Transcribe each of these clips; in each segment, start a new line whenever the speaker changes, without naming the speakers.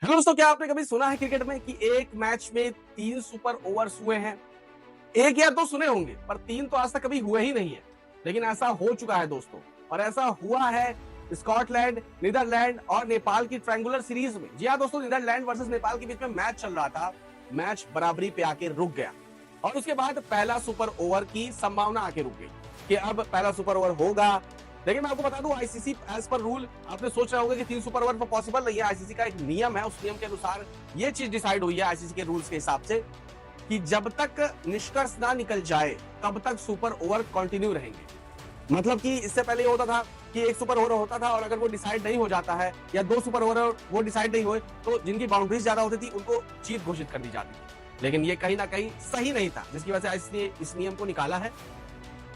Hello दोस्तों, क्या आपने कभी सुना है क्रिकेट में कि एक मैच में 3 सुपर ओवर्स हुए हैं? एक या 2 सुने होंगे, पर 3 तो आज तक कभी हुए ही नहीं है। लेकिन ऐसा हो चुका है दोस्तों, और ऐसा हुआ है स्कॉटलैंड, नीदरलैंड और नेपाल की ट्रायंगुलर सीरीज में। जी हाँ दोस्तों, नीदरलैंड वर्सेस नेपाल के बीच में मैच चल रहा था। मैच बराबरी पे आके रुक गया और उसके बाद पहला सुपर ओवर की संभावना आके रुक गई कि अब पहला सुपर ओवर होगा। लेकिन मैं आपको बता दूं, आईसीसी एज पर रूल, आपने सोच रहा होगा कि 3 सुपर ओवर पॉसिबल नहीं है। आईसीसी का एक नियम है, उस नियम के अनुसार ये चीज डिसाइड हुई है आईसीसी के रूल्स के हिसाब से कि जब तक निष्कर्ष ना निकल जाए तब तक सुपर ओवर कंटिन्यू रहेंगे। मतलब कि इससे पहले ये होता था कि एक सुपर ओवर होता था और अगर वो डिसाइड नहीं हो जाता है या 2 सुपर ओवर वो डिसाइड नहीं हुए तो जिनकी बाउंड्रीज ज्यादा होती थी उनको जीत घोषित कर दी जाती थी। लेकिन ये कहीं ना कहीं सही नहीं था, जिसकी वजह से आईसीसी ने इस नियम को निकाला है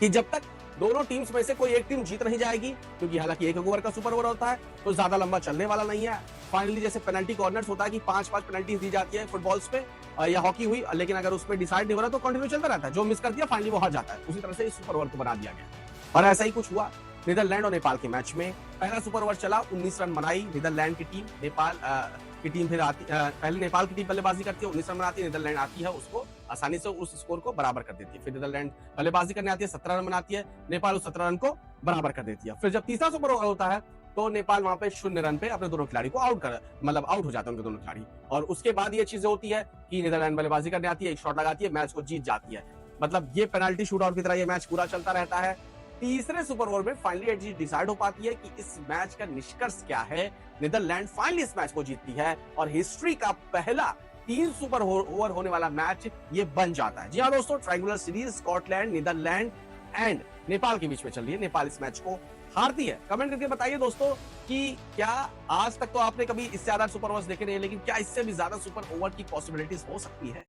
कि जब तक दोनों टीम्स में से कोई एक टीम जीत नहीं जाएगी, क्योंकि हालांकि एक ओवर का सुपर ओवर होता है तो ज्यादा लंबा चलने वाला नहीं है। फाइनली जैसे पेनल्टी कॉर्नर्स होता है कि 5-5 पेनल्टी दी जाती है फुटबॉल्स पे या हॉकी हुई, लेकिन अगर उसमें डिसाइड नहीं हो रहा तो कंटिन्यू चलता रहता है। जो मिस कर दिया फाइनली वो हार जाता है। उसी तरह से इस सुपर ओवर को बना दिया गया और ऐसा ही कुछ हुआ नीदरलैंड और नेपाल के मैच में। पहला सुपर ओवर चला, 19 रन बनाई नीदरलैंड की टीम। नेपाल की टीम फिर आती, पहले नेपाल की टीम बल्लेबाजी करती है, 19 रन बनाती है। नीदरलैंड आती है, उसको आसानी से उस स्कोर को बराबर कर देती है। फिर नीदरलैंड बल्लेबाजी करने आती है, 17 रन बनाती है। नेपाल उस 17 रन को बराबर कर देती है। फिर जब तीसरा सुपर ओवर होता है तो नेपाल वहां पे 0 रन पे अपने दोनों खिलाड़ी को आउट कर, मतलब आउट हो जाते हैं उनके दोनों खिलाड़ी। और उसके बाद ये चीजें होती है कि नीदरलैंड बल्लेबाजी करने आती है, एक शॉट लगाती है, मैच को जीत जाती है। मतलब ये पेनल्टी शूट आउट की तरह ये मैच पूरा चलता रहता है। तीसरे सुपर ओवर में फाइनली एक चीज डिसाइड हो पाती है कि इस मैच का निष्कर्ष क्या है। नीदरलैंड फाइनली इस मैच को जीतती है और हिस्ट्री का पहला 3 सुपर ओवर होने वाला मैच ये बन जाता है। जी हाँ दोस्तों, triangular series Scotland, Netherland and Nepal के बीच में चल रही है। नेपाल इस मैच को हारती है। कमेंट करके बताइए दोस्तों कि क्या आज तक तो आपने कभी इससे ज्यादा सुपर ओवर्स देखे नहीं, लेकिन क्या इससे भी ज्यादा सुपर ओवर की पॉसिबिलिटीज हो सकती है?